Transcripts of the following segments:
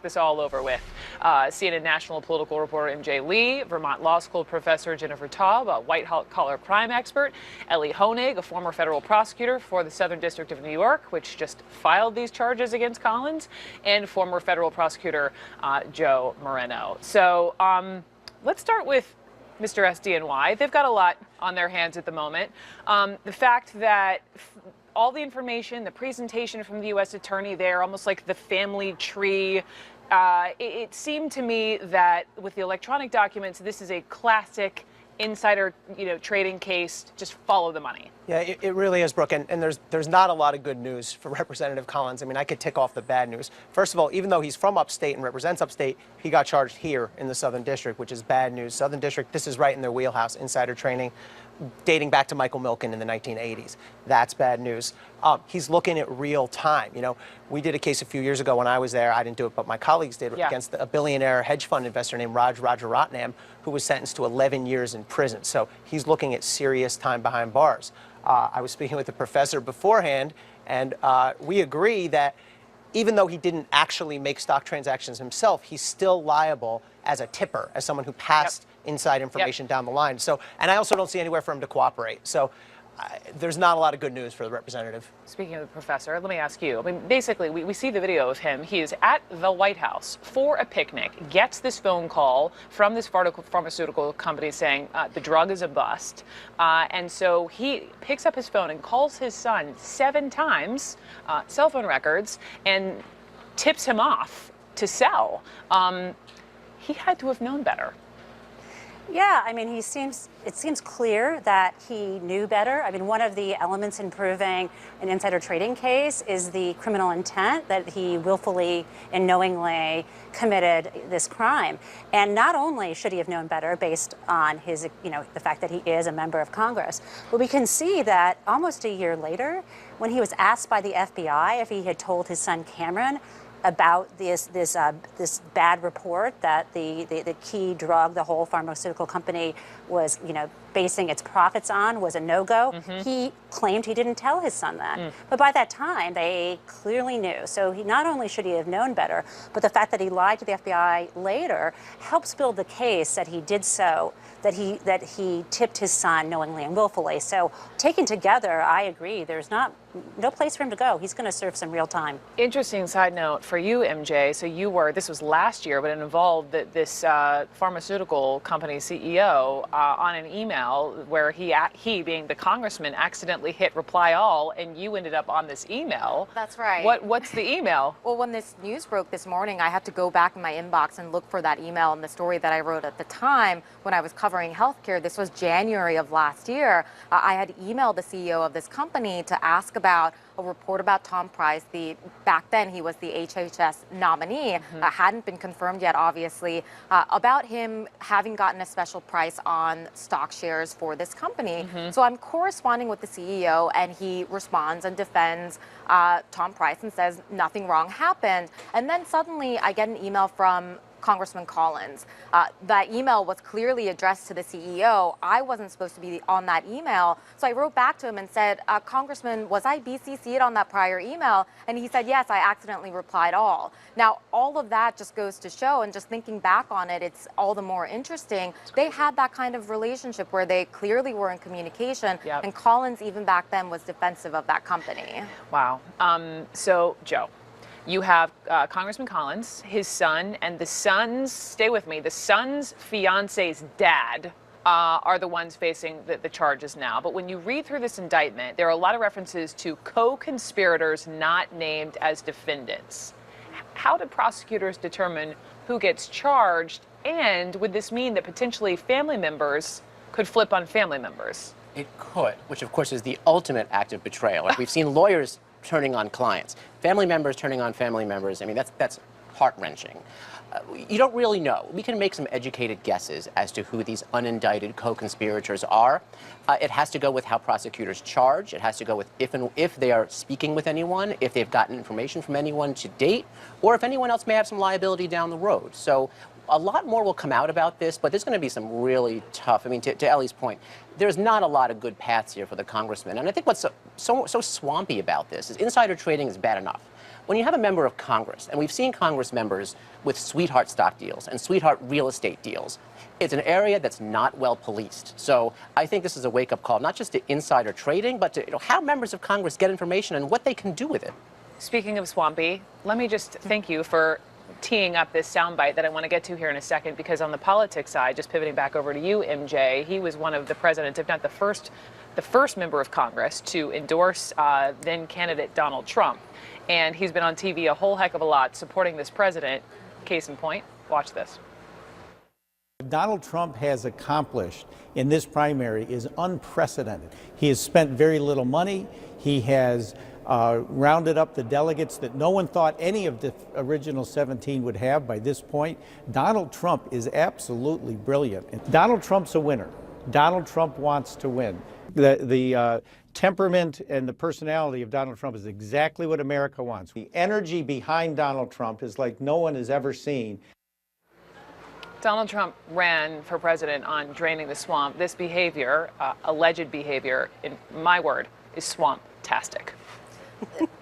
This all over with. CNN national political reporter MJ Lee, Vermont Law School professor Jennifer Taub, a white-collar crime expert, Ellie Honig, a former federal prosecutor for the Southern District of New York, which just filed these charges against Collins, and former federal prosecutor Joe Moreno. So let's start with Mr. SDNY. They've got a lot on their hands at the moment. The fact that all the information, the presentation from the U.S. attorney there, almost like the family tree. It seemed to me that with the electronic documents, this is a classic insider, trading case. Just follow the money. Yeah, it really is, Brooke, and there's not a lot of good news for Representative Collins. I mean, I could tick off the bad news. First of all, even though he's from upstate and represents upstate, he got charged here in the Southern District, which is bad news. Southern District, this is right in their wheelhouse, insider trading, dating back to Michael Milken in the 1980s. That's bad news. He's looking at real time. We did a case a few years ago when I was there. I didn't do it, but my colleagues did, against a billionaire hedge fund investor named Rajaratnam, who was sentenced to 11 years in prison. So he's looking at serious time behind bars. I was speaking with the professor beforehand, and we agree that even though he didn't actually make stock transactions himself, he's still liable as a tipper, as someone who passed inside information down the line. So, and I also don't see anywhere for him to cooperate. So there's not a lot of good news for the representative. Speaking of the professor, let me ask you. I mean, basically, we see the video of him. He is at the White House for a picnic, gets this phone call from this pharmaceutical company saying the drug is a bust. And so he picks up his phone and calls his son 7 times, cell phone records, and tips him off to sell. He had to have known better. Yeah, I mean, it seems clear that he knew better. I mean, one of the elements in proving an insider trading case is the criminal intent, that he willfully and knowingly committed this crime. And not only should he have known better based on his, the fact that he is a member of Congress, but we can see that almost a year later, when he was asked by the FBI if he had told his son Cameron about this bad report that the key drug the whole pharmaceutical company was basing its profits on was a no-go. He claimed he didn't tell his son that. But by that time, they clearly knew. So not only should he have known better, but the fact that he lied to the FBI later helps build the case that he did so, that he tipped his son knowingly and willfully. So taken together, I agree. There's no place for him to go. He's going to serve some real time. Interesting side note for you, MJ. So this was last year, but it involved this pharmaceutical company CEO on an email where he being the congressman accidentally hit reply all, and you ended up on this email. That's right. What's the email? Well, when this news broke this morning, I had to go back in my inbox and look for that email and the story that I wrote at the time when I was covering healthcare. This was January of last year. I had emailed the CEO of this company to ask about a report about Tom Price. Back then he was the HHS nominee, hadn't been confirmed yet, obviously, about him having gotten a special price on stock shares for this company. So I'm corresponding with the CEO, and he responds and defends Tom Price and says nothing wrong happened. And then suddenly I get an email from Congressman Collins. That email was clearly addressed to the CEO. I wasn't supposed to be on that email. So I wrote back to him and said, Congressman, was I BCC'd on that prior email? And he said, yes, I accidentally replied all. Now, all of that just goes to show, and just thinking back on it, it's all the more interesting. They had that kind of relationship where they clearly were in communication, and Collins, even back then, was defensive of that company. Wow. So, Joe, you have Congressman Collins, his son, and the son's, stay with me, the son's fiance's dad are the ones facing the charges now. But when you read through this indictment, there are a lot of references to co-conspirators not named as defendants. How do prosecutors determine who gets charged? And would this mean that potentially family members could flip on family members? It could, which of course is the ultimate act of betrayal. Like we've seen lawyers turning on clients, family members turning on family members. I mean, that's heart-wrenching. You don't really know. We can make some educated guesses as to who these unindicted co-conspirators are. It has to go with how prosecutors charge. It has to go with if they are speaking with anyone, if they've gotten information from anyone to date, or if anyone else may have some liability down the road. So a lot more will come out about this, but there's going to be some really tough, I mean, to Ellie's point, there's not a lot of good paths here for the congressman. And I think what's so swampy about this is insider trading is bad enough. when you have a member of Congress, and we've seen Congress members with sweetheart stock deals and sweetheart real estate deals, it's an area that's not well policed. So I think this is a wake-up call, not just to insider trading, but to how members of Congress get information and what they can do with it. Speaking of swampy, let me just thank you for teeing up this soundbite that I want to get to here in a second, because on the politics side, just pivoting back over to you, MJ, he was one of the presidents, if not the first member of Congress to endorse then candidate Donald Trump. And he's been on TV a whole heck of a lot supporting this president. Case in point, watch this. Donald Trump has accomplished in this primary is unprecedented. He has spent very little money. He has rounded up the delegates that no one thought any of the original 17 would have by this point. Donald Trump is absolutely brilliant. Donald Trump's a winner. Donald Trump wants to win. The temperament and the personality of Donald Trump is exactly what America wants. The energy behind Donald Trump is like no one has ever seen. Donald Trump ran for president on draining the swamp. This behavior, alleged behavior, in my word, is swamp-tastic.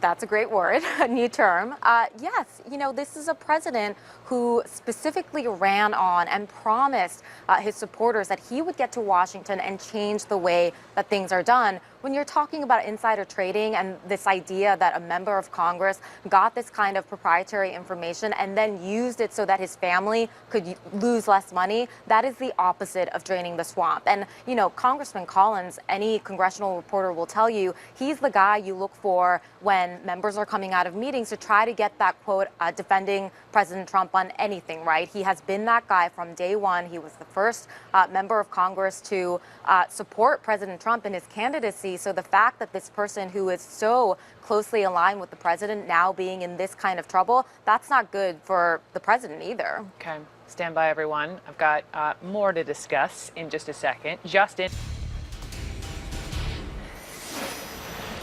That's a great word, a new term. Yes, you know, this is a president who specifically ran on and promised his supporters that he would get to Washington and change the way that things are done. When you're talking about insider trading and this idea that a member of Congress got this kind of proprietary information and then used it so that his family could lose less money, that is the opposite of draining the swamp. And, you know, Congressman Collins, any congressional reporter will tell you, he's the guy you look for when members are coming out of meetings to try to get that quote defending President Trump on anything, right? He has been that guy from day one. He was the first member of Congress to support President Trump in his candidacy. So the fact that this person who is so closely aligned with the president now being in this kind of trouble, that's not good for the president either. Okay, stand by, everyone. I've got more to discuss in just a second. Justin.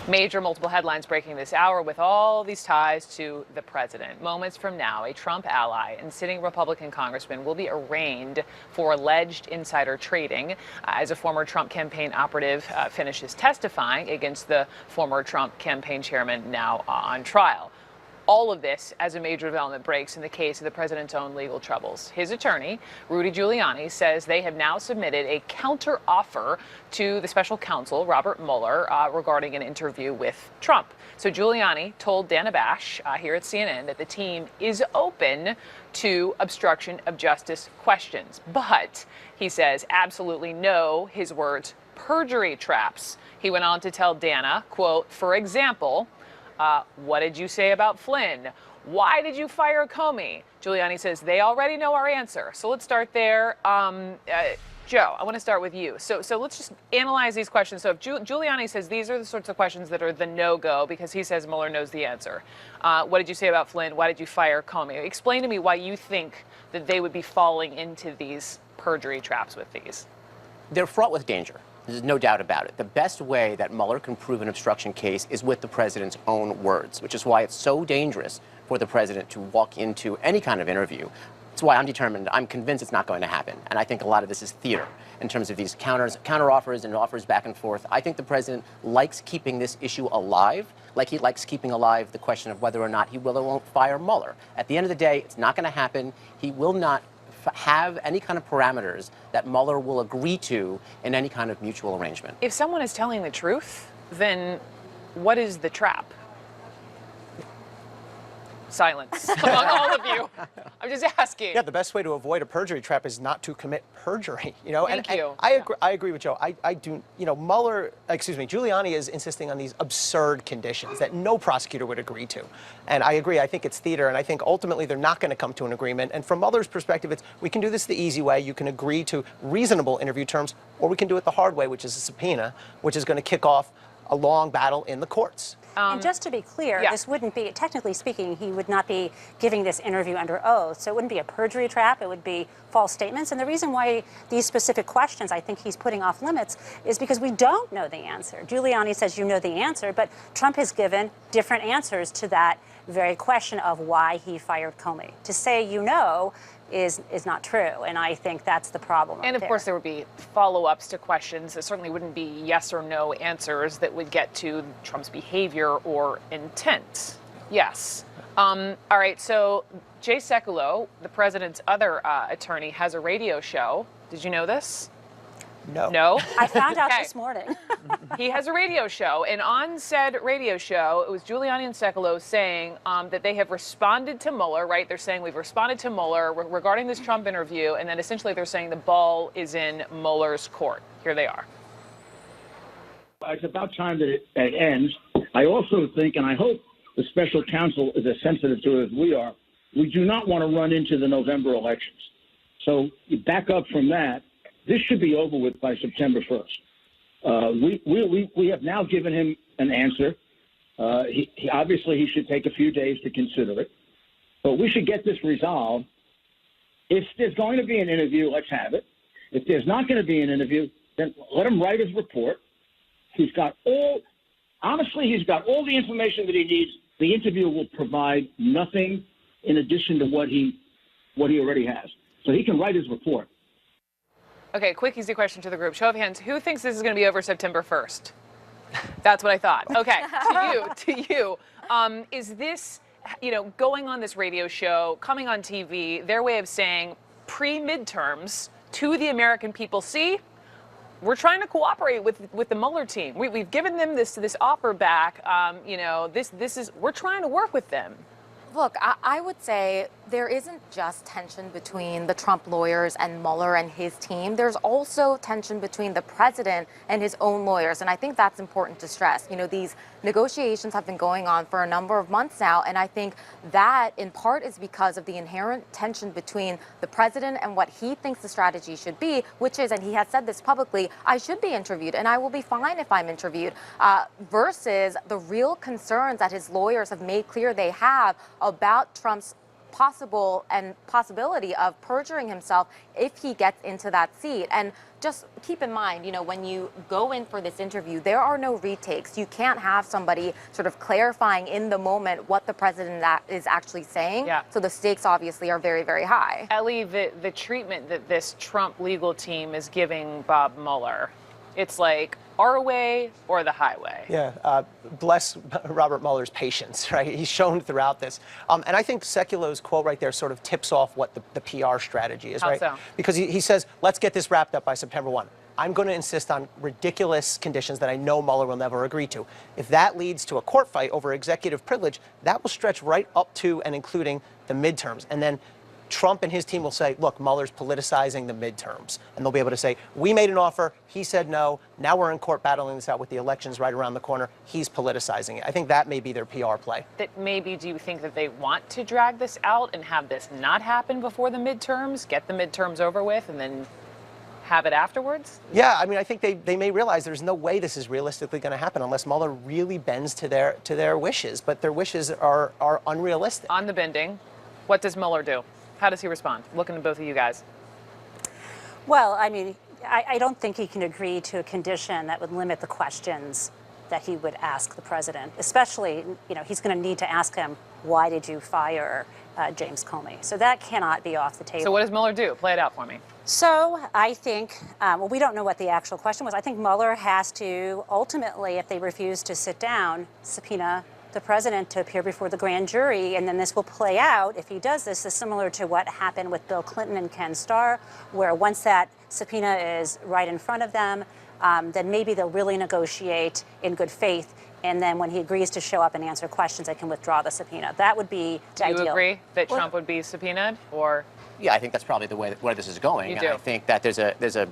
Major multiple headlines breaking this hour with all these ties to the president. Moments from now, a Trump ally and sitting Republican congressman will be arraigned for alleged insider trading as a former Trump campaign operative finishes testifying against the former Trump campaign chairman now on trial. All of this as a major development breaks in the case of the president's own legal troubles. His attorney, Rudy Giuliani, says they have now submitted a counteroffer to the special counsel, Robert Mueller, regarding an interview with Trump. So Giuliani told Dana Bash here at CNN that the team is open to obstruction of justice questions. But he says absolutely no, his words, perjury traps. He went on to tell Dana, quote, for example, what did you say about Flynn? Why did you fire Comey? Giuliani says they already know our answer. So let's start there. Joe, I want to start with you. So let's just analyze these questions. So if Giuliani says these are the sorts of questions that are the no-go because he says Mueller knows the answer. What did you say about Flynn? Why did you fire Comey? Explain to me why you think that they would be falling into these perjury traps with these. They're fraught with danger. There's no doubt about it. The best way that Mueller can prove an obstruction case is with the president's own words, which is why it's so dangerous for the president to walk into any kind of interview. That's why I'm determined. I'm convinced it's not going to happen. And I think a lot of this is theater in terms of these counteroffers and offers back and forth. I think the president likes keeping this issue alive, like he likes keeping alive the question of whether or not he will or won't fire Mueller. At the end of the day, it's not going to happen. He will not have any kind of parameters that Mueller will agree to in any kind of mutual arrangement. If someone is telling the truth, then what is the trap? Silence among all of you. I'm just asking. Yeah, the best way to avoid a perjury trap is not to commit perjury. You know, Thank you. I agree with Joe. I do. You know, Giuliani is insisting on these absurd conditions that no prosecutor would agree to, and I agree. I think it's theater, and I think ultimately they're not going to come to an agreement. And from Mueller's perspective, it's we can do this the easy way. You can agree to reasonable interview terms, or we can do it the hard way, which is a subpoena, which is going to kick off a long battle in the courts. And just to be clear, yeah. this wouldn't be, technically speaking, he would not be giving this interview under oath. So it wouldn't be a perjury trap. It would be false statements. And the reason why these specific questions I think he's putting off limits is because we don't know the answer. Giuliani says you know the answer, but Trump has given different answers to that very question of why he fired Comey. To say you know is not true, and I think that's the problem. And of course, there would be follow-ups to questions. It certainly wouldn't be yes or no answers that would get to Trump's behavior or intent. Yes. All right. So Jay Sekulow, the president's other attorney, has a radio show. Did you know this? No. No? I found out Okay. this morning. He has a radio show, and on said radio show, it was Giuliani and Sekulow saying that they have responded to Mueller, right? They're saying we've responded to Mueller regarding this Trump interview, and then essentially they're saying the ball is in Mueller's court. Here they are. It's about time that it ends. I also think, and I hope the special counsel is as sensitive to it as we are, we do not want to run into the November elections. So you back up from that. This should be over with by September 1st. We have now given him an answer. He obviously he should take a few days to consider it, but we should get this resolved. If there's going to be an interview, let's have it. If there's not going to be an interview, then let him write his report. He's got all the information that he needs. The interview will provide nothing in addition to what he already has. So he can write his report. Okay, quick, easy question to the group. Show of hands, who thinks this is going to be over September 1st? That's what I thought. Okay, to you. Is this, going on this radio show, coming on TV, their way of saying pre-midterms to the American people, see, we're trying to cooperate with the Mueller team. We've given them this offer back. We're trying to work with them. Look, I would say there isn't just tension between the Trump lawyers and Mueller and his team. There's also tension between the president and his own lawyers. And I think that's important to stress. These negotiations have been going on for a number of months now. And I think that in part is because of the inherent tension between the president and what he thinks the strategy should be, which is, and he has said this publicly, I should be interviewed and I will be fine if I'm interviewed, versus the real concerns that his lawyers have made clear they have about Trump's possibility of perjuring himself if he gets into that seat. And just keep in mind, when you go in for this interview, there are no retakes. You can't have somebody sort of clarifying in the moment what the president is actually saying. Yeah. So the stakes obviously are very, very high. Ellie, the treatment that this Trump legal team is giving Bob Mueller, it's like our way or the highway. Yeah, bless Robert Mueller's patience, right? He's shown throughout this. And I think Sekulow's quote right there sort of tips off what the PR strategy is, How right? so? Because he says, let's get this wrapped up by September 1. I'm going to insist on ridiculous conditions that I know Mueller will never agree to. If that leads to a court fight over executive privilege, that will stretch right up to and including the midterms. And then Trump and his team will say, look, Mueller's politicizing the midterms. And they'll be able to say, we made an offer, he said no, now we're in court battling this out with the elections right around the corner, he's politicizing it. I think that may be their PR play. That maybe, do you think that they want to drag this out and have this not happen before the midterms, get the midterms over with, and then have it afterwards? Yeah, I mean, I think they may realize there's no way this is realistically going to happen unless Mueller really bends to their wishes. But their wishes are unrealistic. On the bending, what does Mueller do? How does he respond? Looking at both of you guys. Well, I mean, I don't think he can agree to a condition that would limit the questions that he would ask the president, especially, he's going to need to ask him, why did you fire James Comey? So that cannot be off the table. So what does Mueller do? Play it out for me. So I think, we don't know what the actual question was. I think Mueller has to ultimately, if they refuse to sit down, subpoena the president to appear before the grand jury, and then this will play out. If he does this, is similar to what happened with Bill Clinton and Ken Starr, where once that subpoena is right in front of them, then maybe they'll really negotiate in good faith. And then when he agrees to show up and answer questions, they can withdraw the subpoena. That would be the ideal. Do you agree that Trump would be subpoenaed, or? Yeah, I think that's probably the way where this is going. You and do. I think that there's a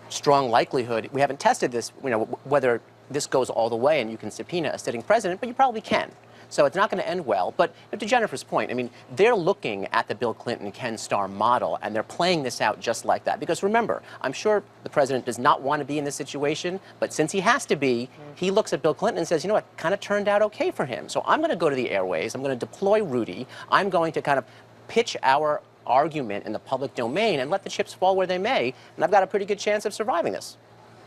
strong likelihood. We haven't tested this, whether this goes all the way and you can subpoena a sitting president, but you probably can. So it's not going to end well. But to Jennifer's point, I mean, they're looking at the Bill Clinton, Ken Starr model, and they're playing this out just like that. Because remember, I'm sure the president does not want to be in this situation, but since he has to be, he looks at Bill Clinton and says, you know what, kind of turned out okay for him. So I'm going to go to the airways, I'm going to deploy Rudy, I'm going to kind of pitch our argument in the public domain and let the chips fall where they may, and I've got a pretty good chance of surviving this.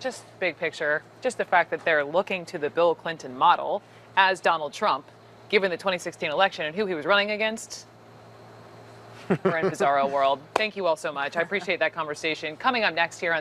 Just big picture, just the fact that they're looking to the Bill Clinton model as Donald Trump, given the 2016 election and who he was running against. We're in a bizarro world. Thank you all so much. I appreciate that conversation. Coming up next here on